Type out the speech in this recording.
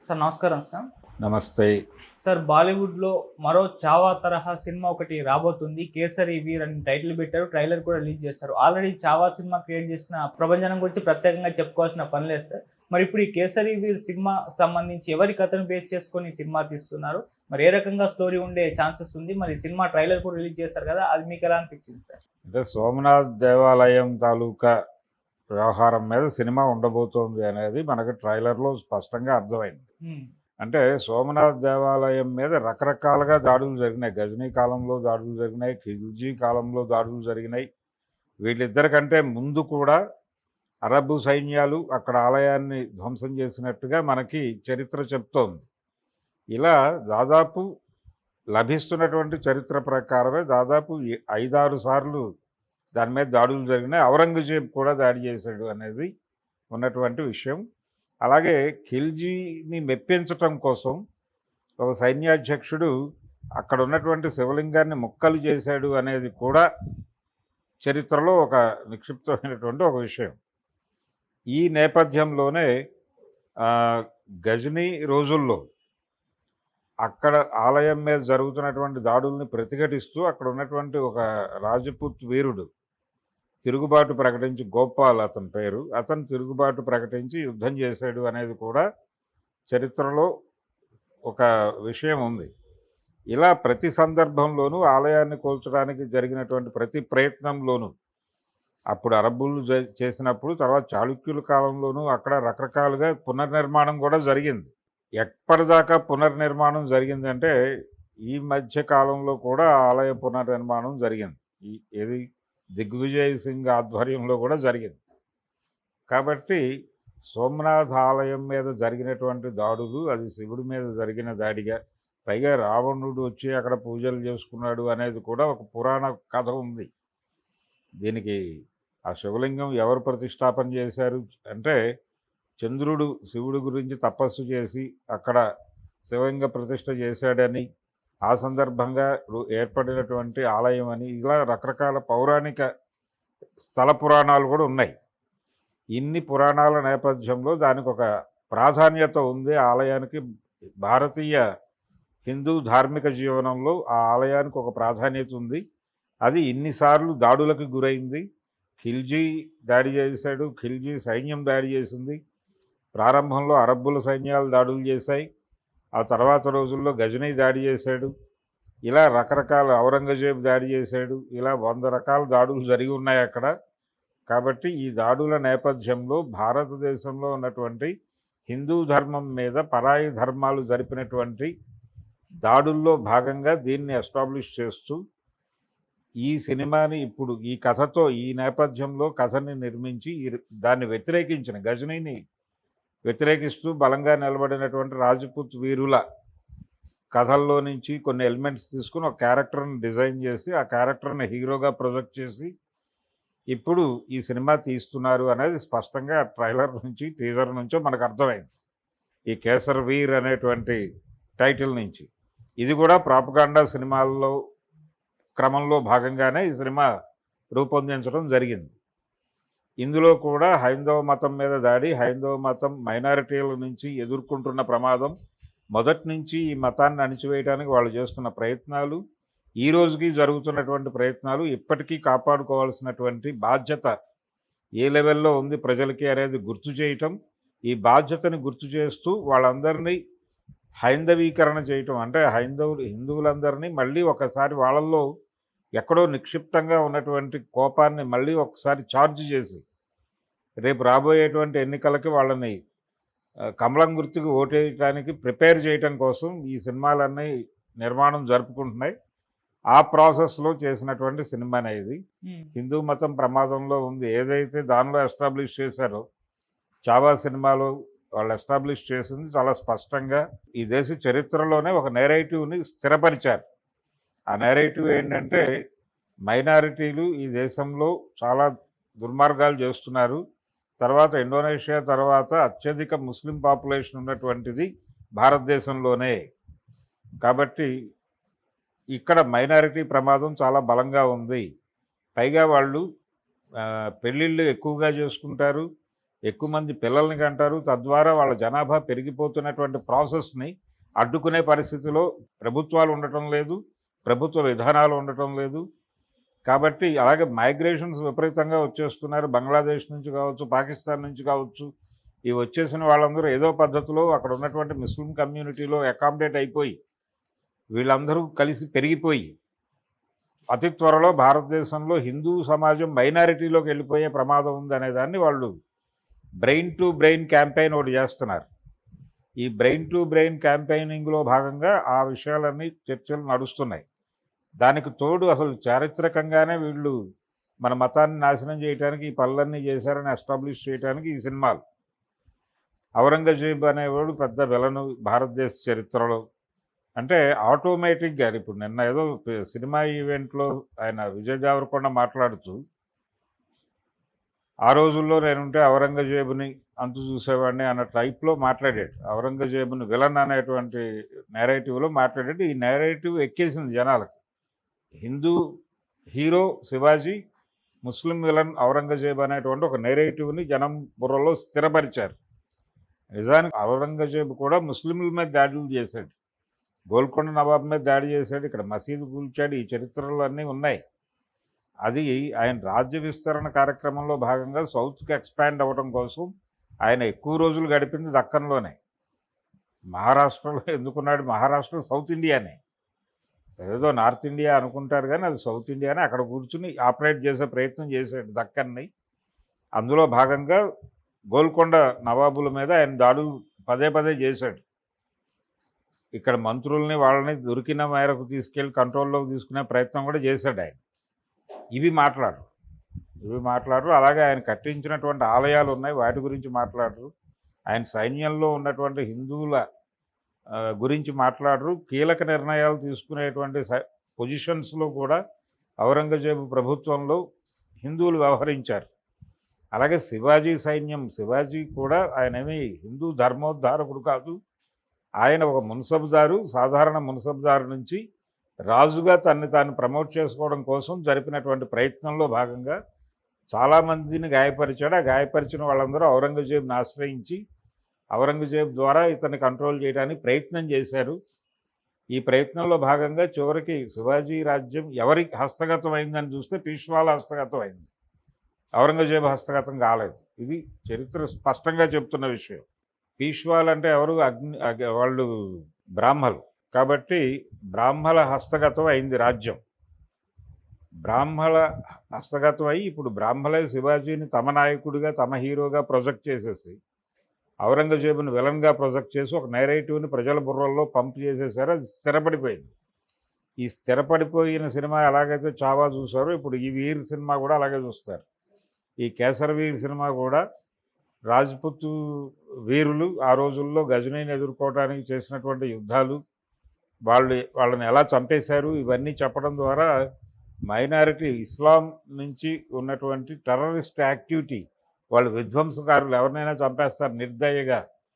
Sir నమస్కారం sir. నమస్తే. Sir బాలీవుడ్‌లో మరో 'చావా' తరహా సినిమా ఒకటి రాబోతుంది. 'కేసరి వీర్' అని టైటిల్ పెట్టారు. ట్రైలర్ కూడా రిలీజ్ చేశారు. ఆల్రెడీ 'చావా' సినిమా క్రియేట్ చేసిన ప్రభంజనం గురించి ప్రత్యేకంగా చెప్పుకోవాల్సిన పని లేదు సార్. మరి ఇప్పుడు ఈ 'కేసరి వీర్' సినిమా సంబంధించి ఎవరి కథను బేస్ చేసుకొని సినిమా తీస్తున్నారు? మరి ఏ రకంగా స్టోరీ ఉండే ఛాన్సెస్ ఉంది? మరి సినిమా ట్రైలర్ కూడా రిలీజ్ చేశారు కదా! అది మీకు ఎలా అనిపించింది సార్? అంటే సోమనాథ్ దేవాలయం తాలూకా వ్యవహారం మీద సినిమా ఉండబోతోంది అనేది మనకు ట్రైలర్‌లో స్పష్టంగా అర్థమైంది. హ్మ్. అంటే సోమనాథ్ దేవాలయం మీద రకరకాలుగా దాడులు జరిగినాయి. గజనీ కాలంలో దాడులు జరిగినాయి. ఖిల్జీ కాలంలో దాడులు జరిగినాయి. వీళ్ళిద్దరికంటే ముందు కూడా అరబ్ సైన్యాలు అక్కడ ఆలయాన్ని ధ్వంసం చేసినట్టుగా మనకి చరిత్ర చెప్తోంది. ఇలా దాదాపు లభిస్తున్నటువంటి చరిత్ర ప్రకారమే దాదాపు 5, 6 సార్లు దాని మీద దాడులు జరిగినాయి. ఔరంగజేబ్ కూడా దాడి చేశాడు అనేది ఉన్నటువంటి విషయం. అలాగే ఖిల్జీని మెప్పించటం కోసం ఒక సైన్యాధ్యక్షుడు అక్కడ ఉన్నటువంటి శివలింగాన్ని ముక్కలు చేశాడు అనేది కూడా చరిత్రలో ఒక నిక్షిప్తమైనటువంటి ఒక విషయం. ఈ నేపథ్యంలోనే గజనీ రోజుల్లో అక్కడ ఆలయం మీద జరుగుతున్నటువంటి దాడుల్ని ప్రతిఘటిస్తూ అక్కడ ఉన్నటువంటి ఒక రాజపుత్ వీరుడు తిరుగుబాటు ప్రకటించి, గోపాల్ అతని పేరు, అతను తిరుగుబాటు ప్రకటించి యుద్ధం చేశాడు అనేది కూడా చరిత్రలో ఒక విషయం ఉంది. ఇలా ప్రతి సందర్భంలోనూ ఆలయాన్ని కూల్చడానికి జరిగినటువంటి ప్రతి ప్రయత్నంలోనూ అప్పుడు అరబ్బులు చేసినప్పుడు, తర్వాత చాళుక్యుల కాలంలోనూ అక్కడ రకరకాలుగా పునర్నిర్మాణం కూడా జరిగింది. ఎప్పటిదాకా పునర్నిర్మాణం జరిగిందంటే ఈ మధ్య కాలంలో కూడా ఆలయ పునర్నిర్మాణం జరిగింది. ఏది దిగ్విజయ్ సింగ్ ఆధ్వర్యంలో కూడా జరిగింది. కాబట్టి సోమనాథ్ ఆలయం మీద జరిగినటువంటి దాడులు అది శివుడి మీద జరిగిన దాడిగా, పైగా రావణుడు వచ్చి అక్కడ పూజలు చేసుకున్నాడు అనేది కూడా ఒక పురాణ కథ ఉంది. దీనికి ఆ శివలింగం ఎవరు ప్రతిష్టాపన చేశారు అంటే, చంద్రుడు శివుడి గురించి తపస్సు చేసి అక్కడ శివలింగ ప్రతిష్ఠ చేశాడని, ఆ సందర్భంగా ఏర్పడినటువంటి ఆలయం అని, ఇలా రకరకాల పౌరాణిక స్థల పురాణాలు కూడా ఉన్నాయి. ఇన్ని పురాణాల నేపథ్యంలో దానికి ఒక ప్రాధాన్యత ఉంది. ఆలయానికి భారతీయ హిందూ ధార్మిక జీవనంలో ఆ ఆలయానికి ఒక ప్రాధాన్యత ఉంది. అది ఇన్నిసార్లు దాడులకు గురైంది. ఖిల్జీ దాడి చేశాడు, ఖిల్జీ సైన్యం దాడి చేసింది. ప్రారంభంలో అరబ్బుల సైన్యాలు దాడులు చేశాయి. ఆ తర్వాత రోజుల్లో గజనీ దాడి చేశాడు. ఇలా రకరకాల ఔరంగజేబు దాడి చేశాడు. ఇలా 100 రకాల దాడులు జరిగి ఉన్నాయి అక్కడ. కాబట్టి ఈ దాడుల నేపథ్యంలో భారతదేశంలో ఉన్నటువంటి హిందూ ధర్మం మీద పరాయి ధర్మాలు జరిపినటువంటి దాడుల్లో భాగంగా దీన్ని ఎస్టాబ్లిష్ చేస్తూ ఈ సినిమాని ఇప్పుడు ఈ కథతో, ఈ నేపథ్యంలో కథని నిర్మించి దాన్ని వ్యతిరేకించిన, గజనీని వ్యతిరేకిస్తూ బలంగా నిలబడినటువంటి రాజపుత్ వీరుల కథల్లో నుంచి కొన్ని ఎలిమెంట్స్ తీసుకుని ఒక క్యారెక్టర్ని డిజైన్ చేసి ఆ క్యారెక్టర్ని హీరోగా ప్రొజెక్ట్ చేసి ఇప్పుడు ఈ సినిమా తీస్తున్నారు అనేది స్పష్టంగా ట్రైలర్ నుంచి, టీజర్ నుంచో మనకు అర్థమైంది. ఈ కేసర్ వీర్ అనేటువంటి టైటిల్ నుంచి. ఇది కూడా ప్రాపగాండా సినిమాల్లో క్రమంలో భాగంగానే ఈ సినిమా రూపొందించడం జరిగింది. ఇందులో కూడా హైందవ మతం మీద దాడి, హైందవ మతం మైనారిటీల నుంచి ఎదుర్కొంటున్న ప్రమాదం, మొదటి నుంచి ఈ మతాన్ని అణిచివేయడానికి వాళ్ళు చేస్తున్న ప్రయత్నాలు, ఈ రోజుకి జరుగుతున్నటువంటి ప్రయత్నాలు, ఇప్పటికీ కాపాడుకోవాల్సినటువంటి బాధ్యత ఏ లెవెల్లో ఉంది ప్రజలకి అనేది గుర్తు చేయటం, ఈ బాధ్యతని గుర్తు చేస్తూ వాళ్ళందరినీ హైందవీకరణ చేయటం, అంటే హిందువులందరినీ మళ్ళీ ఒకసారి వాళ్ళల్లో ఎక్కడో నిక్షిప్తంగా ఉన్నటువంటి కోపాన్ని మళ్ళీ ఒకసారి ఛార్జ్ చేసి రేపు రాబోయేటువంటి ఎన్నికలకి వాళ్ళని కమలం గుర్తుకు ఓటేయడానికి ప్రిపేర్ చేయటం కోసం ఈ సినిమాలన్నీ నిర్మాణం జరుపుకుంటున్నాయి. ఆ ప్రాసెస్లో చేసినటువంటి సినిమానే ఇది. హిందూ మతం ప్రమాదంలో ఉంది ఏదైతే దానిలో ఎస్టాబ్లిష్ చేశారో, చావా సినిమాలో వాళ్ళు ఎస్టాబ్లిష్ చేసింది చాలా స్పష్టంగా ఈ దేశ చరిత్రలోనే ఒక నేరేటివ్ని స్థిరపరిచారు. ఆ నేరేటివ్ ఏంటంటే, మైనారిటీలు ఈ దేశంలో చాలా దుర్మార్గాలు చేస్తున్నారు. తర్వాత ఇండోనేషియా తర్వాత అత్యధిక ముస్లిం పాపులేషన్ ఉన్నటువంటిది భారతదేశంలోనే. కాబట్టి ఇక్కడ మైనారిటీ ప్రమాదం చాలా బలంగా ఉంది. పైగా వాళ్ళు పెళ్ళిళ్ళు ఎక్కువగా చేసుకుంటారు. ఎక్కువ మంది పిల్లల్ని కంటారు. తద్వారా వాళ్ళ జనాభా పెరిగిపోతున్నటువంటి ప్రాసెస్ని అడ్డుకునే పరిస్థితిలో ప్రభుత్వాలు ఉండటం లేదు, ప్రభుత్వ విధానాలు ఉండటం లేదు. కాబట్టి అలాగే మైగ్రేషన్స్ విపరీతంగా వచ్చేస్తున్నారు. బంగ్లాదేశ్ నుంచి కావచ్చు, పాకిస్తాన్ నుంచి కావచ్చు. ఈ వచ్చేసిన వాళ్ళందరూ ఏదో పద్ధతిలో అక్కడ ఉన్నటువంటి ముస్లిం కమ్యూనిటీలో అకామిడేట్ అయిపోయి వీళ్ళందరూ కలిసి పెరిగిపోయి అతి త్వరలో భారతదేశంలో హిందూ సమాజం మైనారిటీలోకి వెళ్ళిపోయే ప్రమాదం ఉందనే దాన్ని వాళ్ళు బ్రెయిన్ టు బ్రెయిన్ క్యాంపెయిన్ ఒకటి చేస్తున్నారు. ఈ బ్రెయిన్ టు బ్రెయిన్ క్యాంపెయినింగ్లో భాగంగా ఆ విషయాలన్నీ చర్చలు నడుస్తున్నాయి. దానికి తోడు అసలు చారిత్రకంగానే వీళ్ళు మన మతాన్ని నాశనం చేయడానికి ఈ పనులన్నీ చేశారని ఎస్టాబ్లిష్ చేయడానికి ఈ సినిమాలు. ఔరంగజేబ్ అనేవాడు పెద్ద విలను భారతదేశ చరిత్రలో. అంటే ఆటోమేటిక్గా ఇప్పుడు నిన్న ఏదో సినిమా ఈవెంట్లో ఆయన విజయ్ దేవరకొండ మాట్లాడుతూ ఆ రోజుల్లో నేనుంటే ఔరంగజేబుని అంతు చూసేవాడిని అన్న టైప్లో మాట్లాడాడు. ఔరంగజేబుని విలన్ అనేటువంటి నేరేటివ్లో మాట్లాడాడు. ఈ నేరేటివ్ ఎక్కేసింది జనాలకు. హిందూ హీరో శివాజీ, ముస్లిం విలన్ ఔరంగజేబ్ అనేటువంటి ఒక నేరేటివ్ని జనం బుర్రలో స్థిరపరిచారు. నిజానికి ఔరంగజేబు కూడా ముస్లింల మీద దాడులు చేశాడు. గోల్కొండ నవాబ్ మీద దాడి చేశాడు, ఇక్కడ మసీదు కూల్చాడు. ఈ చరిత్రలు అన్నీ ఉన్నాయి. అది ఆయన రాజ్య విస్తరణ కార్యక్రమంలో భాగంగా సౌత్కి ఎక్స్పాండ్ అవ్వడం కోసం ఆయన ఎక్కువ రోజులు గడిపింది దక్కన్లోనే. మహారాష్ట్రలో ఎందుకున్నాడు? మహారాష్ట్ర సౌత్ ఇండియానే. ఏదో నార్త్ ఇండియా అనుకుంటారు కానీ అది సౌత్ ఇండియానే. అక్కడ కూర్చుని ఆపరేట్ చేసే ప్రయత్నం చేశాడు దక్కన్ని. అందులో భాగంగా గోల్కొండ నవాబుల మీద ఆయన దాడులు పదే పదే చేశాడు. ఇక్కడ మంత్రుల్ని వాళ్ళని దొరికిన మేరకు తీసుకెళ్ళి కంట్రోల్లోకి తీసుకునే ప్రయత్నం కూడా చేశాడు ఆయన. ఇవి మాట్లాడరు. అలాగే ఆయన కట్టించినటువంటి ఆలయాలు ఉన్నాయి, వాటి గురించి మాట్లాడరు. ఆయన సైన్యంలో ఉన్నటువంటి హిందువుల గురించి మాట్లాడరు. కీలక నిర్ణయాలు తీసుకునేటువంటి పొజిషన్స్లో కూడా ఔరంగజేబు ప్రభుత్వంలో హిందువులు వ్యవహరించారు. అలాగే శివాజీ సైన్యం, శివాజీ కూడా ఆయనేమి హిందూ ధర్మోద్ధారకుడు కాదు. ఆయన ఒక మున్సబ్దారు, సాధారణ మున్సబ్దారు నుంచి రాజుగా తాను ప్రమోట్ చేసుకోవడం కోసం జరిపినటువంటి ప్రయత్నంలో భాగంగా చాలామందిని గాయపరిచాడు. ఆ గాయపరిచిన వాళ్ళందరూ ఔరంగజేబుని ఆశ్రయించి ఔరంగజేబు ద్వారా ఇతన్ని కంట్రోల్ చేయడానికి ప్రయత్నం చేశారు. ఈ ప్రయత్నంలో భాగంగా చివరికి శివాజీ రాజ్యం ఎవరి హస్తగతం అయిందని చూస్తే పీష్వాల హస్తగతం అయింది, ఔరంగజేబు హస్తగతం కాలేదు. ఇది చరిత్ర స్పష్టంగా చెప్తున్న విషయం. పీష్వాలు అంటే ఎవరు? వాళ్ళు బ్రాహ్మలు. కాబట్టి బ్రాహ్మల హస్తగతం అయింది రాజ్యం. బ్రాహ్మల హస్తగతం అయ్యి ఇప్పుడు బ్రాహ్మలే శివాజీని తమ నాయకుడిగా, తమ హీరోగా ప్రొజెక్ట్ చేసేసి ఔరంగజేబుని విలన్గా ప్రొజెక్ట్ చేసి ఒక నేరేటివ్ని ప్రజల బుర్రల్లో పంప్ చేసేసారు. అది స్థిరపడిపోయింది. ఈ స్థిరపడిపోయిన సినిమా ఎలాగైతే చావా చూసారో ఇప్పుడు ఈ వీర్ సినిమా కూడా అలాగే చూస్తారు. ఈ కేసర్ వీర్ సినిమా కూడా రాజ్పుత్ వీరులు ఆ రోజుల్లో గజనీని ఎదుర్కోవడానికి చేసినటువంటి యుద్ధాలు, వాళ్ళని ఎలా చంపేశారు, ఇవన్నీ చెప్పడం ద్వారా మైనారిటీ ఇస్లాం నుంచి ఉన్నటువంటి టెర్రరిస్ట్ యాక్టివిటీ, వాళ్ళు విధ్వంసకారులు ఎవరినైనా చంపేస్తారు నిర్దయగా